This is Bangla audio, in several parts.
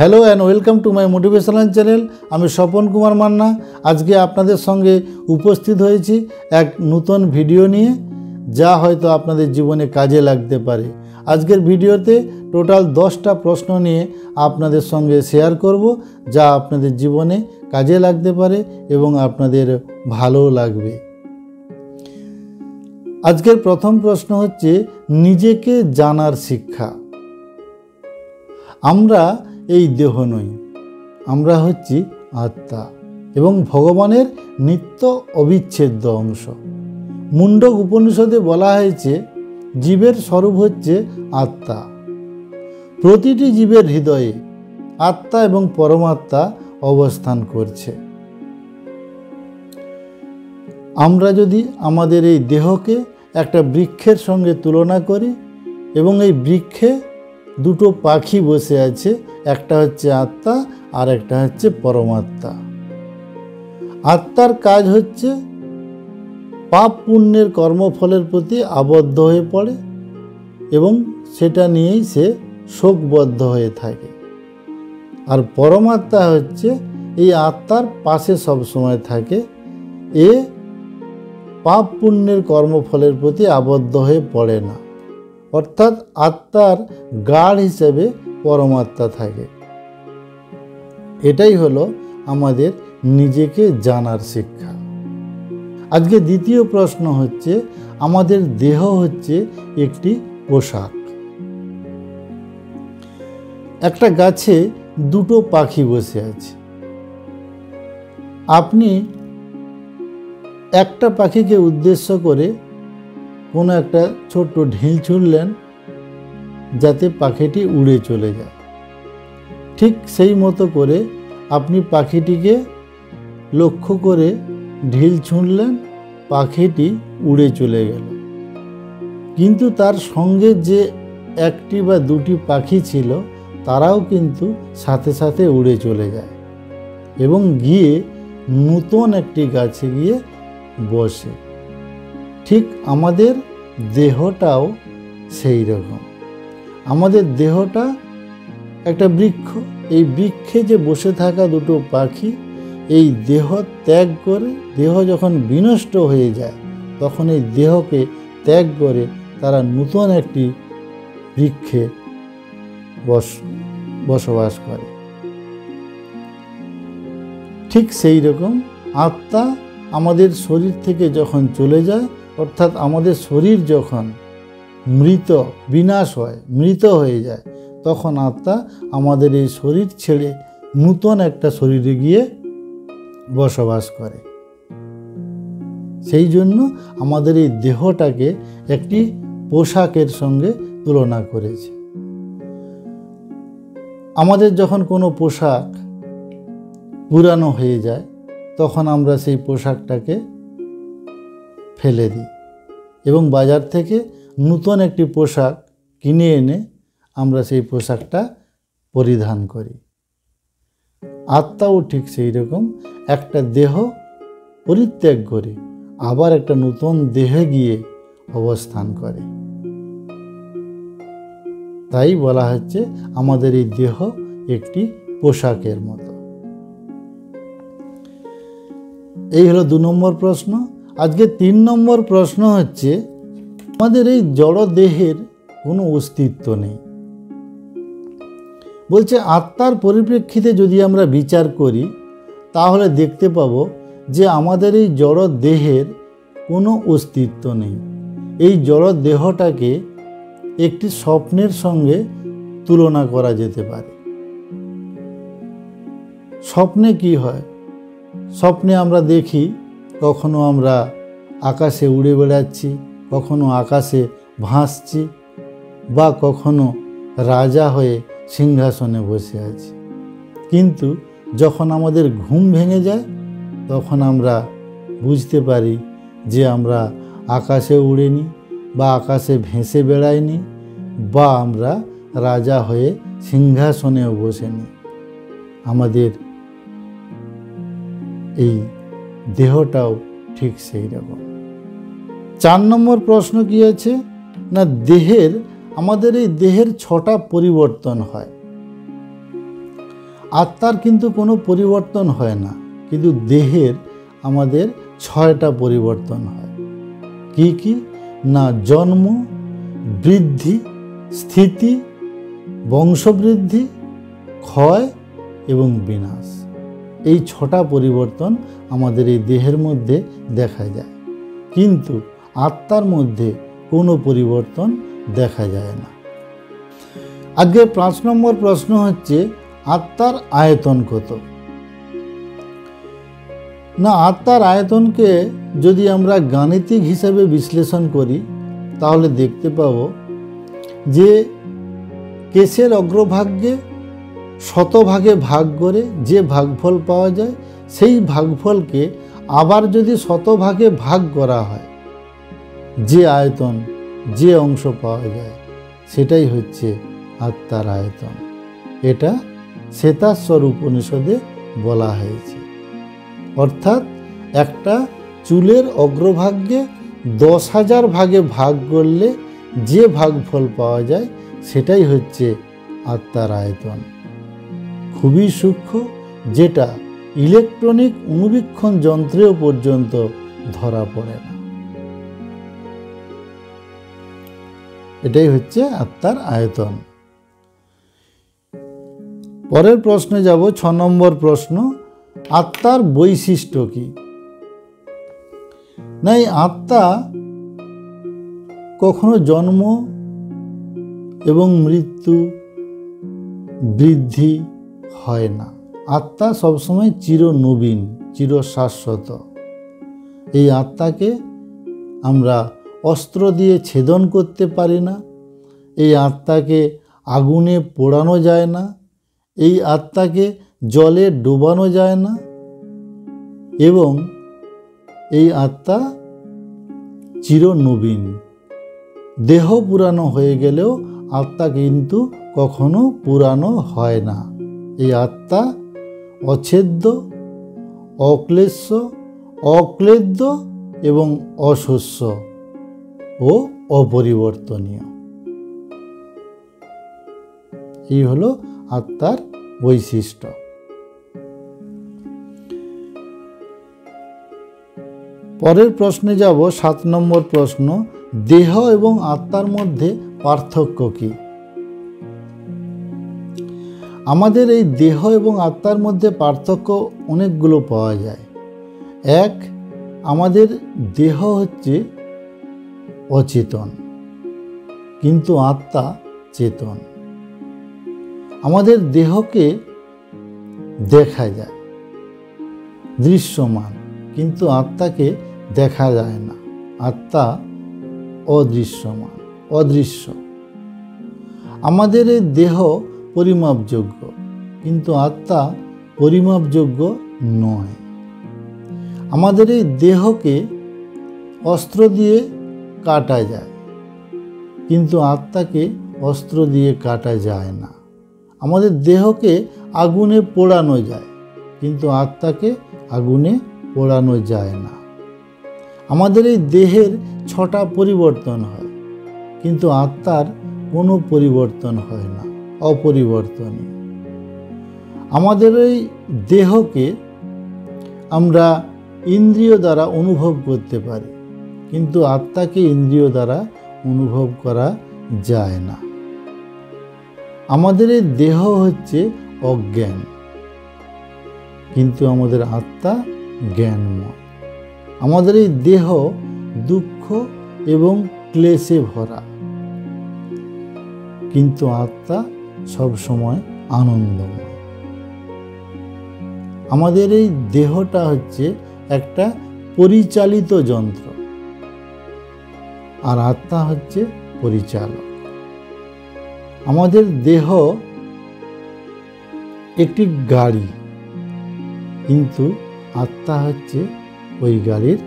Hello and welcome to my motivational channel. आमी स्वपन कुमार मान्ना आज के आपनादेर संगे उपस्थित होयेछि एक नूतन भिडियो निये जा हयतो आपनादेर जीवने काजे लागते पारे। आजकेर भिडियोते टोटाल 10टा प्रश्न निये आपनादेर संगे शेयर करब जा आपनादेर जीवने काजे लागते पारे एबं आपनादेर भालो लागबे। आजकेर प्रथम प्रश्न हच्छे निजेके जानार शिक्षा। आमरा এই দেহ নই, আমরা হচ্ছি আত্মা এবং ভগবানের নিত্য অবিচ্ছেদ্য অংশ। মুন্ডক উপনিষদে বলা হয়েছে জীবের স্বরূপ হচ্ছে আত্মা। প্রতিটি জীবের হৃদয়ে আত্মা এবং পরমাত্মা অবস্থান করছে। আমরা যদি আমাদের এই দেহকে একটা বৃক্ষের সঙ্গে তুলনা করি এবং এই বৃক্ষে দুটো পাখি বসে আছে, একটা হচ্ছে আত্মা আর একটা হচ্ছে পরমাত্মা। আত্মার কাজ হচ্ছে পাপ পুণ্যের কর্মফলের প্রতি আবদ্ধ হয়ে পড়ে এবং সেটা নিয়েই সে শোকবদ্ধ হয়ে থাকে। আর পরমাত্মা হচ্ছে এই আত্মার পাশে সবসময় থাকে, এ পাপ পুণ্যের কর্মফলের প্রতি আবদ্ধ হয়ে পড়ে না। অর্থাৎ আত্মার গাঢ় হিসেবে পরমাত্মা থাকে। এটাই হলো আমাদের নিজেকে জানার শিক্ষা। আজকে দ্বিতীয় প্রশ্ন হচ্ছে আমাদের দেহ হচ্ছে একটি পোশাক। একটা গাছে দুটো পাখি বসে আছে। আপনি একটা পাখিকে উদ্দেশ্য করে কোনো একটা ছোট্ট ঢিল ছুঁড়লেন যাতে পাখিটি উড়ে চলে যায়। ঠিক সেই মতো করে আপনি পাখিটিকে লক্ষ্য করে ঢিল ছুঁড়লেন, পাখিটি উড়ে চলে গেল। কিন্তু তার সঙ্গে যে একটি বা দুটি পাখি ছিল তারাও কিন্তু সাথে সাথে উড়ে চলে যায় এবং গিয়ে নতুন একটি গাছে গিয়ে বসে। ঠিক আমাদের দেহটাও সেই রকম। আমাদের দেহটা একটা বৃক্ষ। এই বৃক্ষে যে বসে থাকা দুটো পাখি এই দেহ ত্যাগ করে, দেহ যখন বিনষ্ট হয়ে যায় তখন এই দেহকে ত্যাগ করে তারা নতুন একটি বৃক্ষে বসবাস করে। ঠিক সেই রকম আত্মা আমাদের শরীর থেকে যখন চলে যায়, অর্থাৎ আমাদের শরীর যখন বিনাশ হয়, মৃত হয়ে যায়, তখন আত্মা আমাদের এই শরীর ছেড়ে নূতন একটা শরীরে গিয়ে বসবাস করে। সেই জন্য আমাদের এই দেহটাকে একটি পোশাকের সঙ্গে তুলনা করেছে। আমাদের যখন কোনো পোশাক পুরানো হয়ে যায় তখন আমরা সেই পোশাকটাকে ফেলে দিই এবং বাজার থেকে নতুন একটি পোশাক কিনে এনে আমরা সেই পোশাকটা পরিধান করি। আত্মাও ঠিক সেই রকম একটা দেহ পরিত্যাগ করে আবার একটা নতুন দেহে গিয়ে অবস্থান করে। তাই বলা হচ্ছে আমাদের এই দেহ একটি পোশাকের মতো। এই হলো 2 নম্বর প্রশ্ন। আজকে 3 নম্বর প্রশ্ন হচ্ছে আমাদের এই জড় দেহের কোনো অস্তিত্ব নেই। বলছে আত্মার পরিপ্রেক্ষিতে যদি আমরা বিচার করি তাহলে দেখতে পাবো যে আমাদের এই জড় দেহের কোনো অস্তিত্ব নেই। এই জড় দেহটাকে একটি স্বপ্নের সঙ্গে তুলনা করা যেতে পারে। স্বপ্নে কি হয়? স্বপ্নে আমরা দেখি কখনো আমরা আকাশে উড়ে বেড়াচ্ছি, কখনো আকাশে ভাসছি, বা কখনো রাজা হয়ে সিংহাসনে বসে আছি। কিন্তু যখন আমাদের ঘুম ভেঙে যায় তখন আমরা বুঝতে পারি যে আমরা আকাশে উড়িনি বা আকাশে ভেসে বেড়াইনি বা আমরা রাজা হয়ে সিংহাসনেও বসেনি। আমাদের এই দেহটাও ঠিক সেই রকম। 4 নম্বর প্রশ্ন কি আছে না আমাদের এই দেহের 6টা পরিবর্তন হয়। আত্মার কিন্তু কোনো পরিবর্তন হয় না, কিন্তু দেহের আমাদের 6টা পরিবর্তন হয়। কি কি না, জন্ম, বৃদ্ধি, স্থিতি, বংশবৃদ্ধি, ক্ষয় এবং বিনাশ। এই 6টা পরিবর্তন আমাদের এই দেহের মধ্যে দেখা যায়, কিন্তু আত্মার মধ্যে কোনো পরিবর্তন দেখা যায় না। আজকের 5 নম্বর প্রশ্ন হচ্ছে, আত্মার আয়তন কত? না, আত্মার আয়তনকে যদি আমরা গাণিতিক হিসাবে বিশ্লেষণ করি তাহলে দেখতে পাব যে কেসের অগ্রভাগে শতভাগে ভাগ করে যে ভাগফল পাওয়া যায়, সেই ভাগফলকে আবার যদি শতভাগে ভাগ করা হয়, যে আয়তন, যে অংশ পাওয়া যায়, সেটাই হচ্ছে আত্মার আয়তন। এটা শ্বেতাশ্বর উপনিষদে বলা হয়েছে। অর্থাৎ একটা চুলের অগ্রভাগে 10,000 ভাগে ভাগ করলে যে ভাগফল পাওয়া যায়, সেটাই হচ্ছে আত্মার আয়তন। খুবই সূক্ষ্ম, যেটা ইলেকট্রনিক অণুবীক্ষণ যন্ত্রেও পর্যন্ত ধরা পড়ে না। এটাই হচ্ছে আত্মার আয়তন। পরের প্রশ্নে যাব, 6 নম্বর প্রশ্ন, আত্মার বৈশিষ্ট্য কি? না, এই আত্মা কখনো জন্ম এবং মৃত্যু, বৃদ্ধি হয় না। আত্মা সবসময় চিরনবীন, চিরশাশ্বত। এই আত্মাকে আমরা অস্ত্র দিয়ে ছেদন করতে পারি না, এই আত্মাকে আগুনে পোড়ানো যায় না, এই আত্মাকে জলে ডোবানো যায় না, এবং এই আত্মা চিরনবীন। দেহ পুরানো হয়ে গেলেও আত্মা কিন্তু কখনো পুরানো হয় না। এই আত্মা অছেদ্য, অক্লেশ্য, অক্লেদ্য এবং অশস্য ও অপরিবর্তনীয়। এই হলো আত্মার বৈশিষ্ট্য। পরের প্রশ্নে যাব, 7 নম্বর প্রশ্ন, দেহ এবং আত্মার মধ্যে পার্থক্য কি? আমাদের এই দেহ এবং আত্মার মধ্যে পার্থক্য অনেকগুলো পাওয়া যায়। এক, আমাদের দেহ হচ্ছে অচেতন, কিন্তু আত্মা চেতন। আমাদের দেহকে দেখা যায়, দৃশ্যমান, কিন্তু আত্মাকে দেখা যায় না। আত্মা অদৃশ্যমান, অদৃশ্য। আমাদের এই দেহ পরিমাপযোগ্য, কিন্তু আত্মা পরিমাপযোগ্য নয়। আমাদের এই দেহকে অস্ত্র দিয়ে কাটা যায়, কিন্তু আত্মাকে অস্ত্র দিয়ে কাটা যায় না। আমাদের দেহকে আগুনে পোড়ানো যায়, কিন্তু আত্মাকে আগুনে পোড়ানো যায় না। আমাদের এই দেহের 6টা পরিবর্তন হয়, কিন্তু আত্মার কোনো পরিবর্তন হয় না, অপরিবর্তনীয়। আমাদের এই দেহকে আমরা ইন্দ্রিয় দ্বারা অনুভব করতে পারি, কিন্তু আত্মাকে ইন্দ্রিয় দ্বারা অনুভব করা যায় না। আমাদের এই দেহ হচ্ছে অজ্ঞান, কিন্তু আমাদের আত্মা জ্ঞানময়। আমাদের এই দেহ দুঃখ এবং ক্লেশে ভরা, কিন্তু আত্মা সবসময় আনন্দময়। আমাদের এই দেহটা হচ্ছে একটা পরিচালিত যন্ত্র, আর আত্মা হচ্ছে পরিচালক। আমাদের দেহ একটি গাড়ি, কিন্তু আত্মা হচ্ছে ওই গাড়ির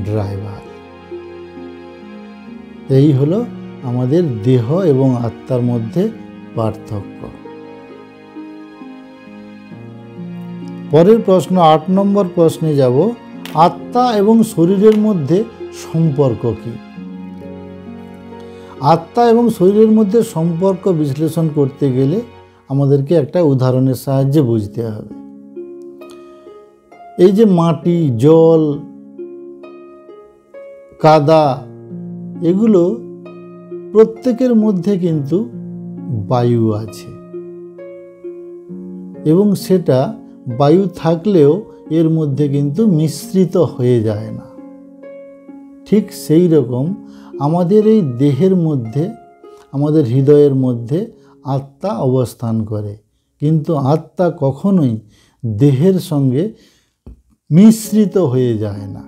ড্রাইভার। এই হলো আমাদের দেহ এবং আত্মার মধ্যে পার্থক্য। পরের প্রশ্ন, 8 নম্বর প্রশ্নে যাব, আত্মা এবং শরীরের মধ্যে সম্পর্ক কি? আত্মা এবং শরীরের মধ্যে সম্পর্ক বিশ্লেষণ করতে গেলে আমাদেরকে একটা উদাহরণের সাহায্যে বুঝতে হবে। এই যে মাটি, জল, কাদা, এগুলো প্রত্যেকের মধ্যে কিন্তু বায়ু আছে, এবং সেটা বায়ু থাকলেও এর মধ্যে কিন্তু মিশ্রিত হয়ে যায় না। ঠিক সেই রকম আমাদের এই দেহের মধ্যে, আমাদের হৃদয়ের মধ্যে আত্মা অবস্থান করে, কিন্তু আত্মা কখনোই দেহের সঙ্গে মিশ্রিত হয়ে যায় না।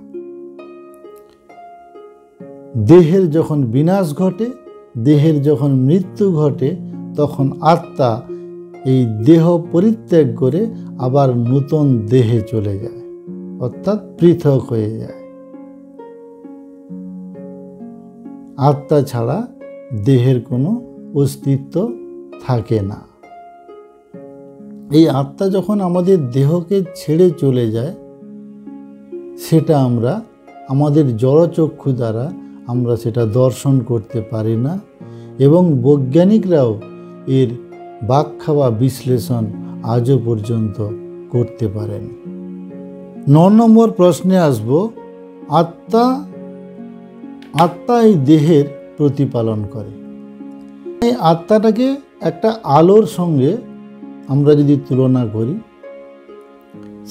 দেহের যখন বিনাশ ঘটে, দেহের যখন মৃত্যু ঘটে, তখন আত্মা এই দেহ পরিত্যাগ করে আবার নতুন দেহে চলে যায়, অর্থাৎ পৃথক হয়ে যায়। আত্মা ছাড়া দেহের কোনো অস্তিত্ব থাকে না। এই আত্মা যখন আমাদের দেহকে ছেড়ে চলে যায়, সেটা আমরা আমাদের জড়চক্ষু দ্বারা আমরা সেটা দর্শন করতে পারি না, এবং বৈজ্ঞানিকরাও এর ব্যাখ্যা বা বিশ্লেষণ আজও পর্যন্ত করতে পারেন। 9 নম্বর প্রশ্নে আসব, আত্মা এই দেহের প্রতিপালন করে। এই আত্মাটাকে একটা আলোর সঙ্গে আমরা যদি তুলনা করি,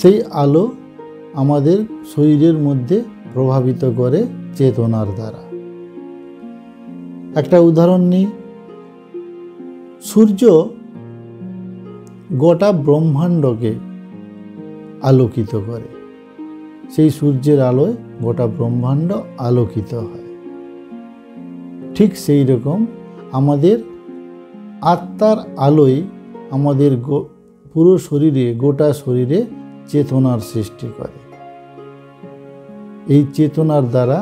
সেই আলো আমাদের শরীরের মধ্যে প্রভাবিত করে চেতনার দ্বারা। একটা উদাহরণ নিই, সূর্য গোটা ব্রহ্মাণ্ডকে আলোকিত করে, সেই সূর্যের আলোয় গোটা ব্রহ্মাণ্ড আলোকিত হয়। ঠিক সেই রকম আমাদের আত্মার আলোয় আমাদের পুরো শরীরে, গোটা শরীরে চেতনার সৃষ্টি করে। এই চেতনার দ্বারা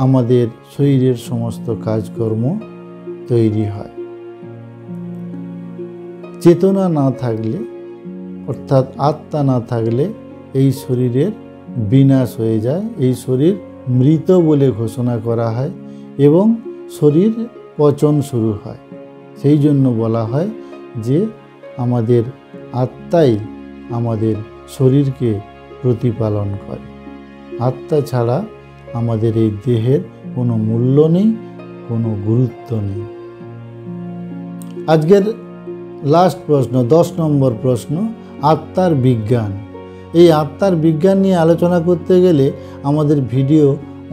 আমাদের শরীরের সমস্ত কাজকর্ম তৈরি হয়। চেতনা না থাকলে, অর্থাৎ আত্মা না থাকলে এই শরীরের বিনাশ হয়ে যায়, এই শরীর মৃত বলে ঘোষণা করা হয় এবং শরীর পচন শুরু হয়। সেই জন্য বলা হয় যে আমাদের আত্মাই আমাদের শরীরকে প্রতিপালন করে। আত্মা ছাড়া আমাদের এই দেহের কোনো মূল্য নেই, কোনো গুরুত্ব নেই। আজকের লাস্ট প্রশ্ন, 10 নম্বর প্রশ্ন, আত্মার বিজ্ঞান। এই আত্মার বিজ্ঞান নিয়ে আলোচনা করতে গেলে আমাদের ভিডিও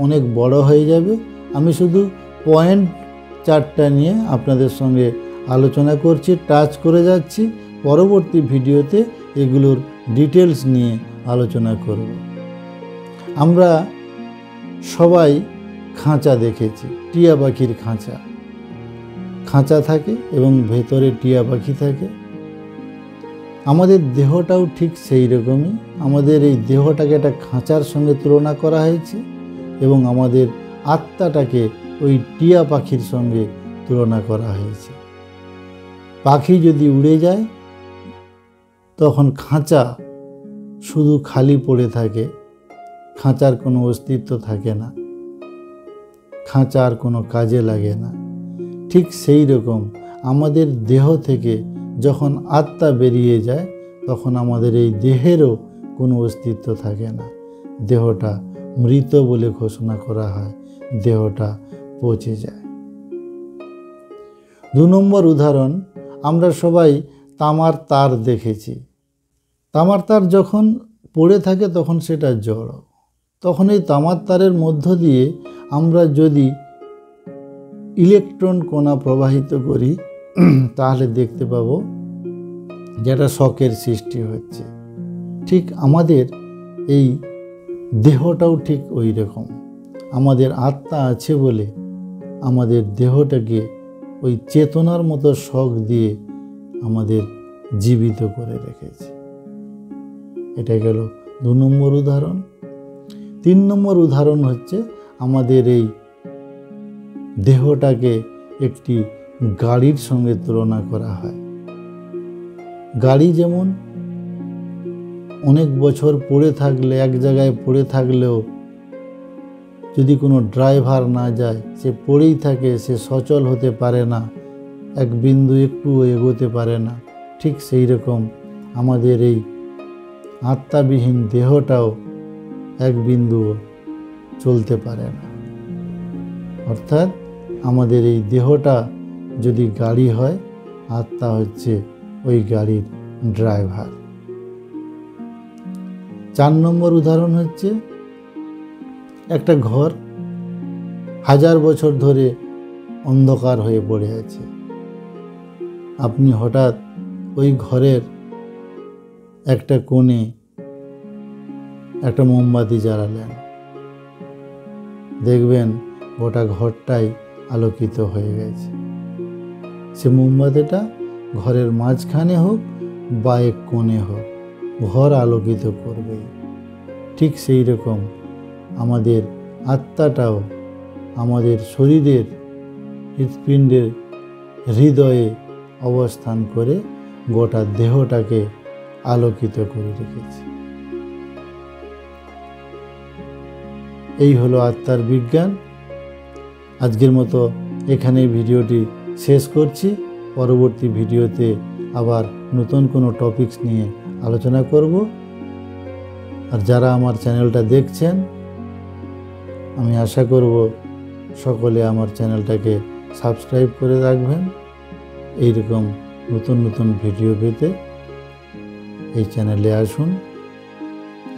অনেক বড় হয়ে যাবে। আমি শুধু পয়েন্ট 4টা নিয়ে আপনাদের সঙ্গে আলোচনা করছি, টাচ করে যাচ্ছি। পরবর্তী ভিডিওতে এগুলোর ডিটেলস নিয়ে আলোচনা করব। আমরা সবাই খাঁচা দেখেছি, টিয়া পাখির খাঁচা থাকে এবং ভেতরে টিয়া পাখি থাকে। আমাদের দেহটাও ঠিক সেই রকমই। আমাদের এই দেহটাকে একটা খাঁচার সঙ্গে তুলনা করা হয়েছে এবং আমাদের আত্মাটাকে ওই টিয়া পাখির সঙ্গে তুলনা করা হয়েছে। পাখি যদি উড়ে যায়, তখন খাঁচা শুধু খালি পড়ে থাকে, খাঁচার কোনো অস্তিত্ব থাকে না, খাঁচা আর কোনো কাজে লাগে না। ঠিক সেই রকম আমাদের দেহ থেকে যখন আত্মা বেরিয়ে যায়, তখন আমাদের এই দেহেরও কোনো অস্তিত্ব থাকে না, দেহটা মৃত বলে ঘোষণা করা হয়, দেহটা পচে যায়। 2 নম্বর উদাহরণ, আমরা সবাই তামার তার দেখেছি। তামার তার যখন পড়ে থাকে তখন সেটা জড়। তখন এই তামার তারের মধ্য দিয়ে আমরা যদি ইলেকট্রন কণা প্রবাহিত করি, তাহলে দেখতে পাবো যেটা শকের সৃষ্টি হচ্ছে। ঠিক আমাদের এই দেহটাও ঠিক ওই রকম। আমাদের আত্মা আছে বলে আমাদের দেহটাকে ওই চেতনার মতো শক দিয়ে আমাদের জীবিত করে রেখেছে। এটা গেল 2 নম্বর উদাহরণ। 3 নম্বর উদাহরণ হচ্ছে, আমাদের এই দেহটাকে একটি গাড়ির সঙ্গে তুলনা করা হয়। গাড়ি যেমন অনেক বছর পড়ে থাকলে, এক জায়গায় পড়ে থাকলেও যদি কোনো ড্রাইভার না যায়, সে পড়েই থাকে, সে সচল হতে পারে না, এক বিন্দু একটু এগোতে পারে না। ঠিক সেই রকম আমাদের এই আত্মাবিহীন দেহটাও এক বিন্দুও চলতে পারে না। অর্থাৎ আমাদের এই দেহটা যদি গাড়ি হয়, আত্মা হচ্ছে ওই গাড়ির ড্রাইভার। 4 নম্বর উদাহরণ হচ্ছে একটা ঘর 1000 বছর ধরে অন্ধকার হয়ে পড়ে আছে। আপনি হঠাৎ ওই ঘরের একটা কোণে একটা মোমবাতি জ্বালালেন, দেখবেন গোটা ঘরটাই আলোকিত হয়ে গেছে। সে মোমবাতিটা ঘরের মাঝখানে হোক বা এক কোণে হোক, ঘর আলোকিত করবে। ঠিক সেই রকম আমাদের আত্মাটাও আমাদের শরীরের হৃৎপিণ্ডের হৃদয়ে অবস্থান করে গোটা দেহটাকে আলোকিত করে রেখেছে। এই হলো আত্মার বিজ্ঞান। আজকের মতো এখানেই ভিডিওটি শেষ করছি। পরবর্তী ভিডিওতে আবার নতুন কোনো টপিকস নিয়ে আলোচনা করব। আর যারা আমার চ্যানেলটা দেখছেন, আমি আশা করব সকলে আমার চ্যানেলটাকে সাবস্ক্রাইব করে রাখবেন। এইরকম নতুন নতুন ভিডিও পেতে এই চ্যানেলে আসুন।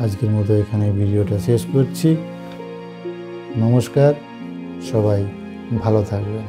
আজকের মতো এখানে ভিডিওটা শেষ করছি। নমস্কার, সবাই ভালো থাকবেন।